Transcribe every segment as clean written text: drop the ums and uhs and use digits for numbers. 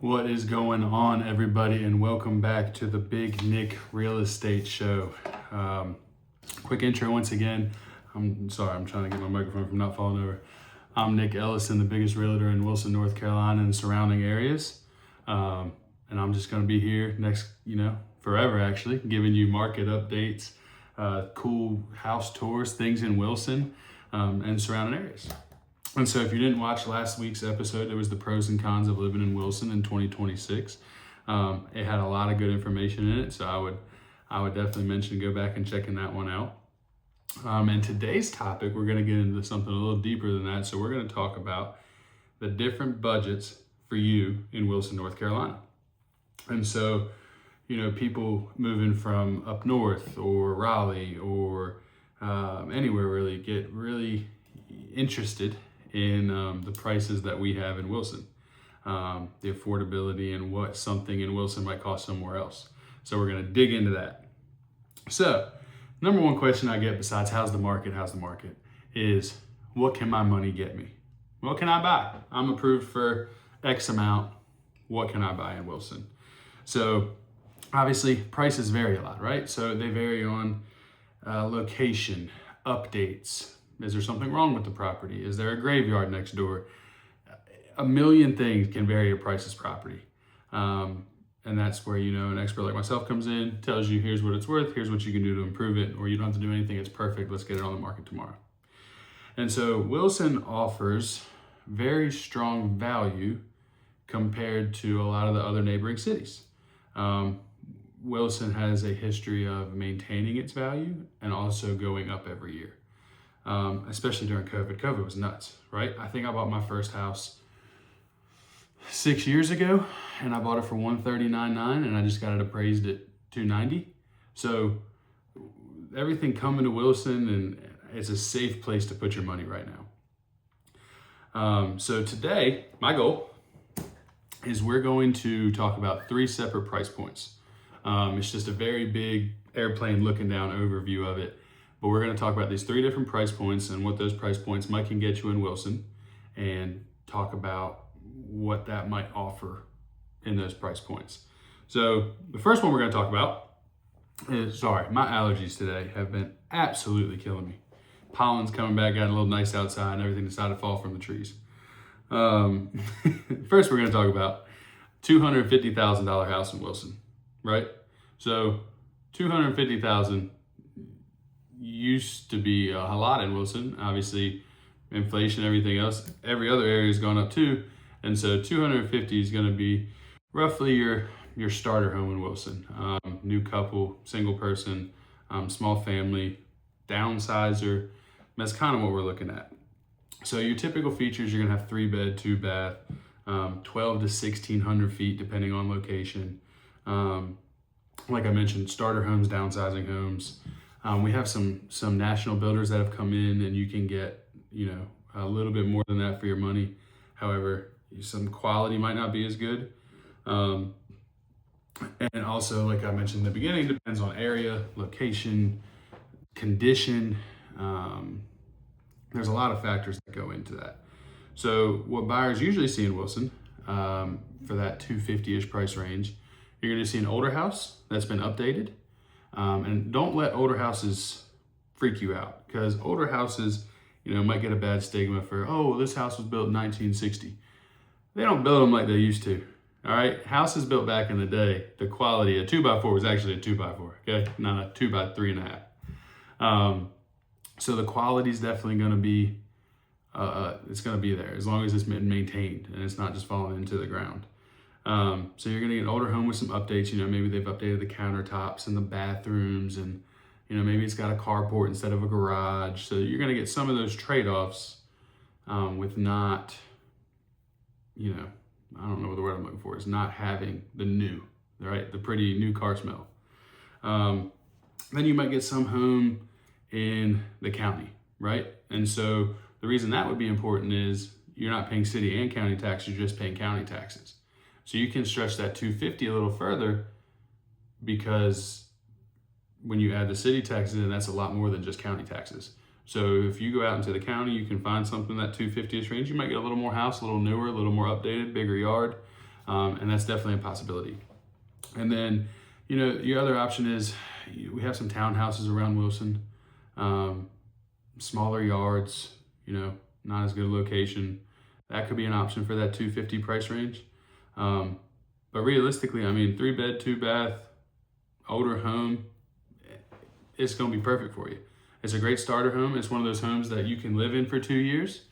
What is going on, everybody, and welcome back to the Big Nick Real Estate Show. Quick intro once again. I'm sorry, I'm trying to get my microphone from not falling over. I'm Nick Ellison, the biggest realtor in Wilson, North Carolina and surrounding areas. And I'm just going to be here next, forever actually, giving you market updates, cool house tours, things in Wilson and surrounding areas. And so if you didn't watch last week's episode, there was the pros and cons of living in Wilson in 2026. It had a lot of good information in it, so I would definitely mention go back and checking that one out. And today's topic, we're going to get into something a little deeper than that. So we're going to talk about the different budgets for you in Wilson, North Carolina. And so, people moving from up north or Raleigh or anywhere really get really interested in the prices that we have in Wilson, the affordability and what something in Wilson might cost somewhere else. So we're going to dig into that. So number one question I get besides how's the market is what can my money get me? What can I buy? I'm approved for X amount. What can I buy in Wilson? So obviously prices vary a lot, right? So they vary on location, updates. Is there something wrong with the property? Is there a graveyard next door? A million things can vary a price's property. And that's where, an expert like myself comes in, tells you here's what it's worth, here's what you can do to improve it, or you don't have to do anything, it's perfect, let's get it on the market tomorrow. And so Wilson offers very strong value compared to a lot of the other neighboring cities. Wilson has a history of maintaining its value and also going up every year. Especially during COVID. COVID was nuts, right? I think I bought my first house 6 years ago, and I bought it for $139,900, and I just got it appraised at $290,000. So everything coming to Wilson, and it's a safe place to put your money right now. So today, my goal is we're going to talk about 3 separate price points. It's just a very big airplane looking down overview of it. But we're going to talk about these 3 different price points and what those price points can get you in Wilson, and talk about what that might offer in those price points. So the first one we're going to talk about is, my allergies today have been absolutely killing me. Pollen's coming back, got a little nice outside, and everything decided to fall from the trees. First, we're going to talk about $250,000 house in Wilson, right? So $250,000 used to be a lot in Wilson. Obviously, inflation, everything else, every other area has gone up too. And so 250 is going to be roughly your starter home in Wilson. New couple, single person, small family, downsizer. That's kind of what we're looking at. So your typical features, you're going to have 3-bed, 2-bath, 12 to 1,600 feet, depending on location. Like I mentioned, starter homes, downsizing homes. We have some national builders that have come in, and you can get, a little bit more than that for your money. However, some quality might not be as good. And also, like I mentioned in the beginning, depends on area, location, condition. There's a lot of factors that go into that. So what buyers usually see in Wilson, for that 250-ish price range, you're going to see an older house that's been updated. And don't let older houses freak you out, because older houses, might get a bad stigma for, this house was built in 1960. They don't build them like they used to. All right. Houses built back in the day, the quality, a 2x4 was actually a 2x4. Okay. Not a 2x3.5. So the quality is definitely going to be, it's going to be there as long as it's been maintained and it's not just falling into the ground. So you're going to get an older home with some updates. Maybe they've updated the countertops and the bathrooms, and, maybe it's got a carport instead of a garage. So you're going to get some of those trade-offs with not, I don't know what the word I'm looking for is, not having the new, right? The pretty new car smell. Then you might get some home in the county, right? And so the reason that would be important is you're not paying city and county taxes, you're just paying county taxes. So you can stretch that 250 a little further, because when you add the city taxes in, that's a lot more than just county taxes. So if you go out into the county, you can find something that 250-ish range. You might get a little more house, a little newer, a little more updated, bigger yard. And that's definitely a possibility. And then, your other option is we have some townhouses around Wilson, smaller yards, not as good a location. That could be an option for that 250 price range. But realistically, 3-bed, 2-bath, older home, it's going to be perfect for you. It's a great starter home. It's one of those homes that you can live in for 2 years,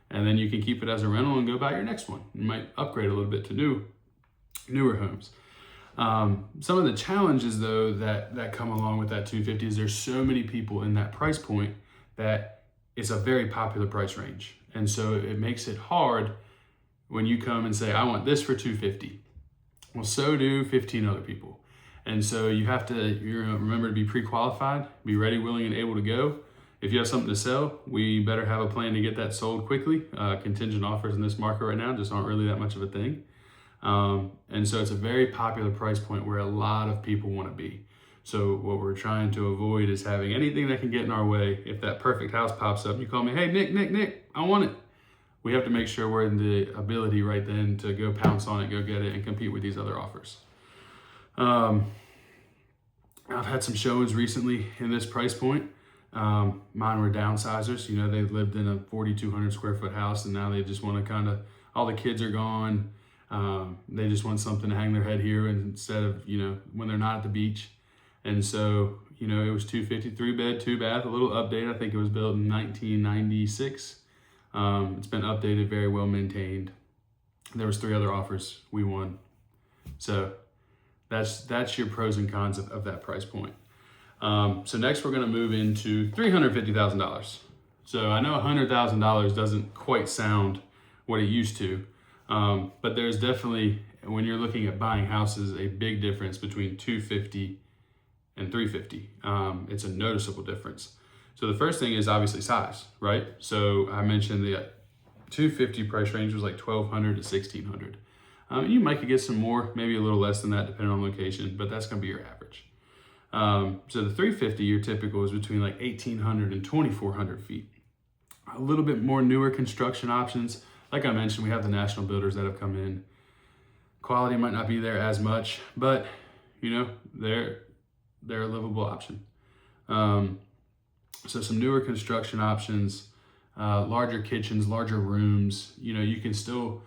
and then you can keep it as a rental and go buy your next one. You might upgrade a little bit to newer homes. Some of the challenges though that come along with that 250 is there's so many people in that price point that it's a very popular price range. And so it makes it hard when you come and say, I want this for 250. Well, so do 15 other people. And so you have to remember to be pre-qualified, be ready, willing, and able to go. If you have something to sell, we better have a plan to get that sold quickly. Contingent offers in this market right now just aren't really that much of a thing. And so it's a very popular price point where a lot of people want to be. So what we're trying to avoid is having anything that can get in our way. If that perfect house pops up and you call me, hey, Nick, I want it. We have to make sure we're in the ability right then to go pounce on it, go get it, and compete with these other offers. I've had some showings recently in this price point. Mine were downsizers. They lived in a 4,200 square foot house, and now they just want to all the kids are gone. They just want something to hang their head here instead of, when they're not at the beach. And so, it was 250, 3-bed, 2-bath, a little update. I think it was built in 1996. It's been updated, very well maintained. There was 3 other offers. We won. So that's your pros and cons of that price point. So next we're going to move into $350,000. So I know $100,000 doesn't quite sound what it used to. But there's definitely, when you're looking at buying houses, a big difference between 250 and 350. It's a noticeable difference. So the first thing is obviously size, right? So I mentioned the 250 price range was like 1,200 to 1,600. You might could get some more, maybe a little less than that depending on location, but that's going to be your average. So the 350, your typical is between like 1,800 and 2,400 feet. A little bit more newer construction options. Like I mentioned, we have the national builders that have come in. Quality might not be there as much, but they're a livable option. So some newer construction options, larger kitchens, larger rooms. You can still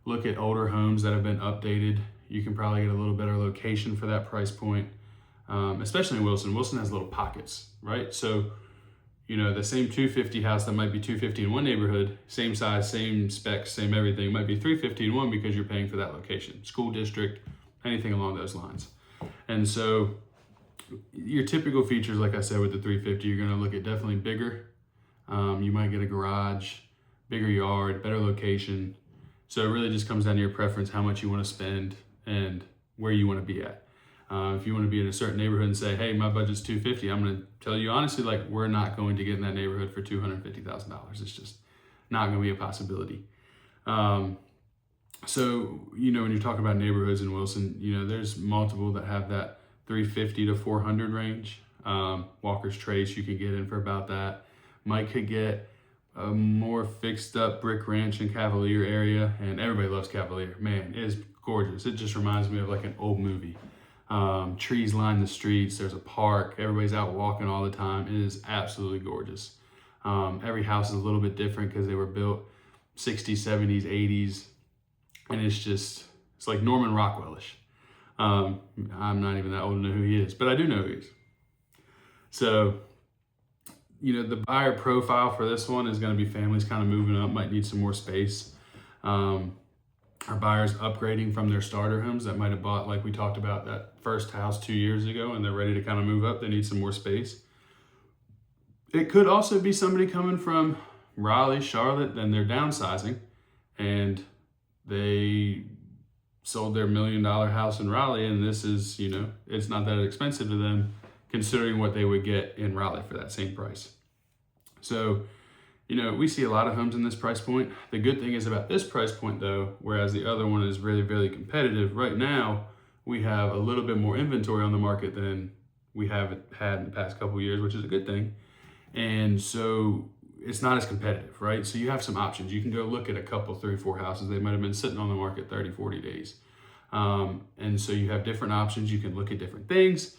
look at older homes that have been updated. You can probably get a little better location for that price point, especially in Wilson. Wilson has little pockets, right? So the same 250 house that might be 250 in one neighborhood, same size, same specs, same everything, might be 350 in one because you're paying for that location, school district, anything along those lines. And so your typical features, like I said, with the 350, you're going to look at definitely bigger. You might get a garage, bigger yard, better location. So it really just comes down to your preference, how much you want to spend and where you want to be at. If you want to be in a certain neighborhood and say, hey, my budget's 250, I'm going to tell you honestly, like, we're not going to get in that neighborhood for $250,000. It's just not going to be a possibility. So, when you're talking about neighborhoods in Wilson, there's multiple that have that 350 to 400 range. Walker's Trace, you can get in for about that. Mike could get a more fixed up brick ranch in Cavalier area, and everybody loves Cavalier. Man, it is gorgeous. It just reminds me of like an old movie. Trees line the streets. There's a park. Everybody's out walking all the time. It is absolutely gorgeous. Every house is a little bit different because they were built 60s, 70s, 80s. And it's like Norman Rockwell-ish. I'm not even that old to know who he is, but I do know who he is. So, the buyer profile for this one is going to be families kind of moving up, might need some more space. Our buyers upgrading from their starter homes that might have bought, like we talked about, that first house 2 years ago, and they're ready to kind of move up. They need some more space. It could also be somebody coming from Raleigh, Charlotte, then they're downsizing, and they sold their $1 million house in Raleigh, and this is, it's not that expensive to them considering what they would get in Raleigh for that same price. So, we see a lot of homes in this price point. The good thing is about this price point though, whereas the other one is really, really competitive, right now we have a little bit more inventory on the market than we have had in the past couple of years, which is a good thing. And so it's not as competitive, right? So you have some options. You can go look at a couple, 3 or 4 houses. They might have been sitting on the market 30, 40 days. And so you have different options. You can look at different things.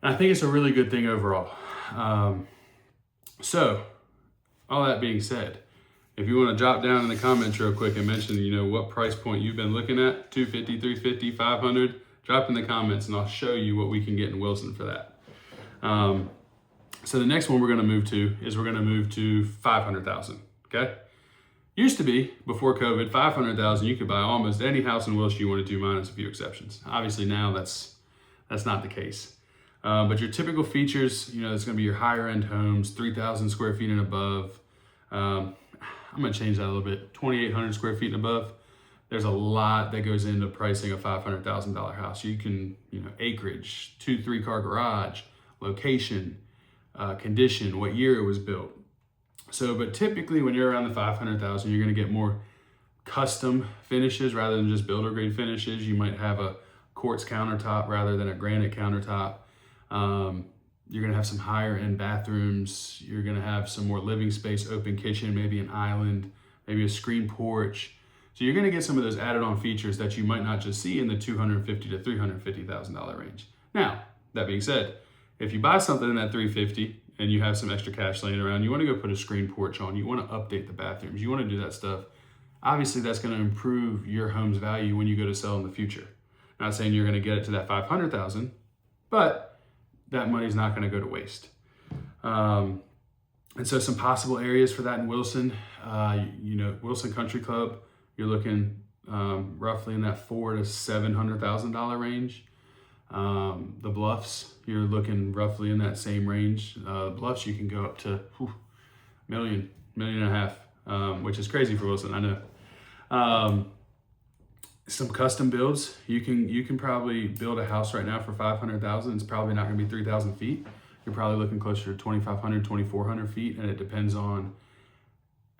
And I think it's a really good thing overall. So all that being said, if you want to drop down in the comments real quick and mention, what price point you've been looking at, 250, 350, 500, drop in the comments and I'll show you what we can get in Wilson for that. So the next one we're going to move to is we're going to move to 500,000. Okay. Used to be, before COVID, 500,000, you could buy almost any house in Wilson you wanted to, minus a few exceptions. Obviously now that's not the case. But your typical features, it's going to be your higher end homes, 3,000 square feet and above. I'm going to change that a little bit, 2,800 square feet and above. There's a lot that goes into pricing a $500,000 house. You can, acreage, 2-3 car garage, location, condition, what year it was built. So, but typically when you're around the 500,000, you're going to get more custom finishes rather than just builder grade finishes. You might have a quartz countertop rather than a granite countertop. You're going to have some higher end bathrooms. You're going to have some more living space, open kitchen, maybe an island, maybe a screen porch. So you're going to get some of those added on features that you might not just see in the $250,000 to $350,000 range. Now, that being said, if you buy something in that $350,000 and you have some extra cash laying around, you want to go put a screen porch on, you want to update the bathrooms, you want to do that stuff. Obviously, that's going to improve your home's value when you go to sell in the future. Not saying you're going to get it to that $500,000, but that money's not going to go to waste. And so some possible areas for that in Wilson, Wilson Country Club, you're looking roughly in that $400,000 to $700,000 range. The Bluffs, you're looking roughly in that same range. The Bluffs, you can go up to $1.5 million, which is crazy for Wilson, I know. Some custom builds, you can probably build a house right now for $500,000. It's probably not going to be 3,000 feet. You're probably looking closer to 2,500, 2,400 feet, and it depends on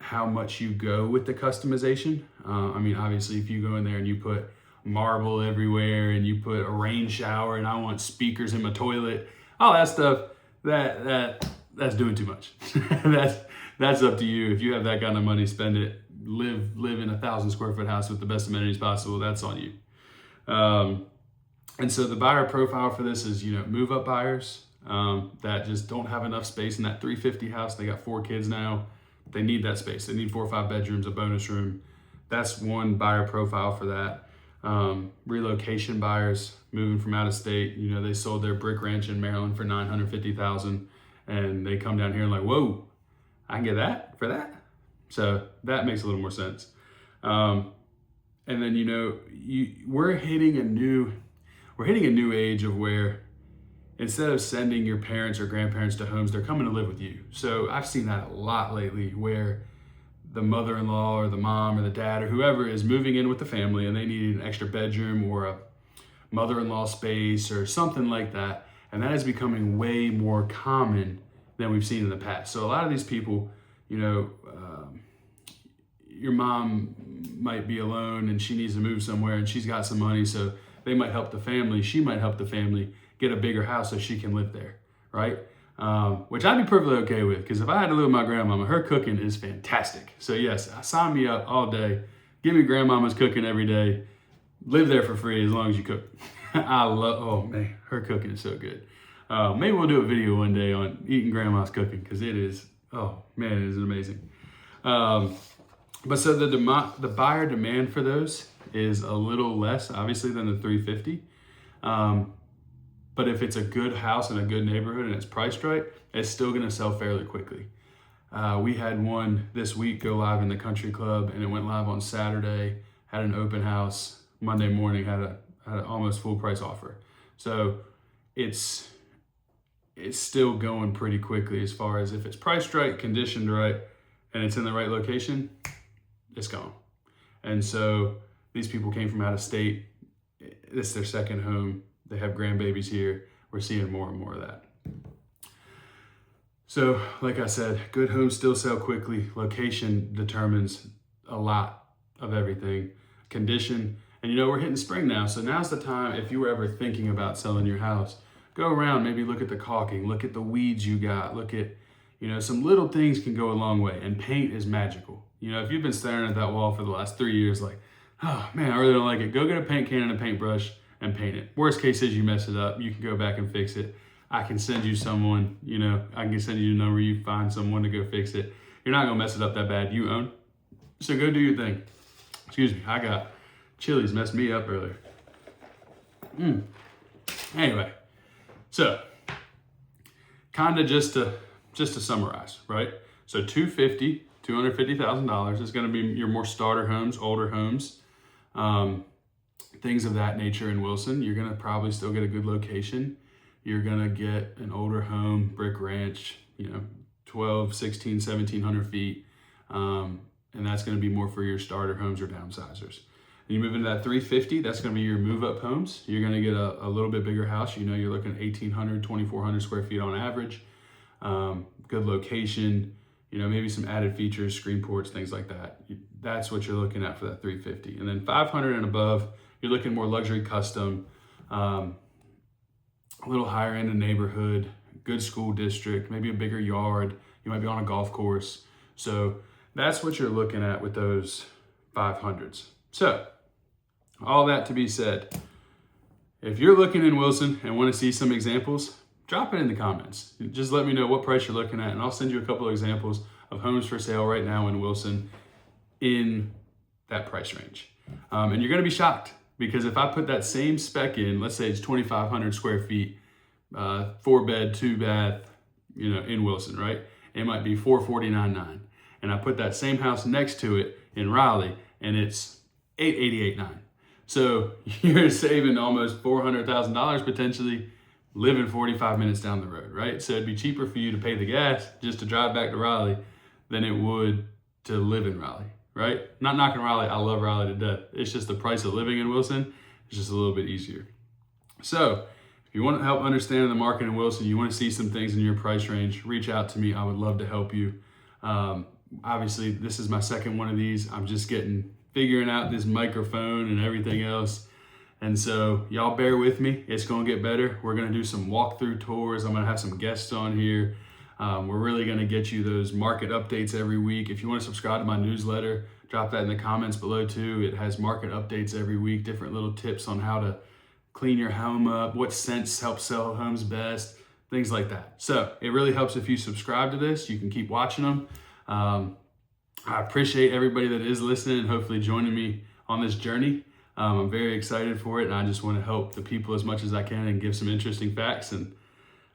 how much you go with the customization. Obviously, if you go in there and you put marble everywhere and you put a rain shower and I want speakers in my toilet, all that stuff, that's doing too much. That's up to you. If you have that kind of money, spend it. Live in 1,000 square foot house with the best amenities possible. That's on you. And so the buyer profile for this is, move up buyers that just don't have enough space in that 350 house. They got 4 kids now. They need that space. They need 4 or 5 bedrooms, a bonus room. That's one buyer profile for that. Relocation buyers moving from out of state. They sold their brick ranch in Maryland for $950,000 and they come down here and like, whoa, I can get that for that. So that makes a little more sense. And then, we're hitting a new age of where instead of sending your parents or grandparents to homes, they're coming to live with you. So I've seen that a lot lately where the mother-in-law or the mom or the dad or whoever is moving in with the family and they need an extra bedroom or a mother-in-law space or something like that. And that is becoming way more common than we've seen in the past. So a lot of these people, your mom might be alone and she needs to move somewhere and she's got some money, so they might help the family. She might help the family get a bigger house so she can live there, right? Which I'd be perfectly okay with, because if I had to live with my grandmama, her cooking is fantastic. So yes, sign me up all day. Give me grandmama's cooking every day. Live there for free as long as you cook. Her cooking is so good. Maybe we'll do a video one day on eating grandma's cooking, because it is amazing. But so the buyer demand for those is a little less, obviously, than the 350. But if it's a good house in a good neighborhood and it's priced right, it's still going to sell fairly quickly. We had one this week go live in the country club, and it went live on Saturday. Had an open house Monday morning. Had an almost full price offer. So it's still going pretty quickly as far as if it's priced right, conditioned right, and it's in the right location, it's gone. And so these people came from out of state. This is their second home. They have grandbabies here. We're seeing more and more of that. So like I said, good homes still sell quickly. Location determines a lot of everything. Condition, and we're hitting spring now. So now's the time, if you were ever thinking about selling your house, go around, maybe look at the caulking, look at the weeds you got, look at, some little things can go a long way, and paint is magical. If you've been staring at that wall for the last 3 years, like, oh man, I really don't like it. Go get a paint can and a paintbrush and paint it. Worst case is you mess it up. You can go back and fix it. I can send you someone, I can send you a number, you find someone to go fix it. You're not gonna mess it up that bad. You own. So go do your thing. Excuse me, I got Chili's messed me up earlier. Anyway, so kind of just to summarize, right? So $250,000 is going to be your more starter homes, older homes, things of that nature in Wilson. You're going to probably still get a good location. You're going to get an older home, brick ranch, 12, 16, 1700 feet. And that's going to be more for your starter homes or downsizers. You move into that 350, that's going to be your move-up homes. You're going to get a little bit bigger house. You're looking at 1,800, 2,400 square feet on average. Good location, maybe some added features, screen ports, things like that. That's what you're looking at for that 350. And then 500 and above, you're looking more luxury custom, a little higher end of neighborhood, good school district, maybe a bigger yard. You might be on a golf course. So that's what you're looking at with those 500s. So all that to be said, if you're looking in Wilson and want to see some examples, drop it in the comments. Just let me know what price you're looking at, and I'll send you a couple of examples of homes for sale right now in Wilson in that price range. And you're going to be shocked, because if I put that same spec in, let's say it's 2,500 square feet, 4-bed, 2-bath, in Wilson, right? It might be $449,900. And I put that same house next to it in Raleigh, and it's $888,900. So you're saving almost $400,000 potentially living 45 minutes down the road, right? So it'd be cheaper for you to pay the gas just to drive back to Raleigh than it would to live in Raleigh, right? Not knocking Raleigh, I love Raleigh to death. It's just the price of living in Wilson is just a little bit easier. So if you want to help understand the market in Wilson, you want to see some things in your price range, reach out to me. I would love to help you. Obviously, this is my second one of these. I'm just figuring out this microphone and everything else. And so y'all bear with me. It's going to get better. We're going to do some walkthrough tours. I'm going to have some guests on here. We're really going to get you those market updates every week. If you want to subscribe to my newsletter, drop that in the comments below too. It has market updates every week, different little tips on how to clean your home up, what scents help sell homes best, things like that. So it really helps if you subscribe to this. You can keep watching them. I appreciate everybody that is listening and hopefully joining me on this journey. I'm very excited for it, and I just want to help the people as much as I can and give some interesting facts. And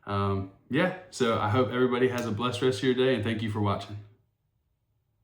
so I hope everybody has a blessed rest of your day, and thank you for watching.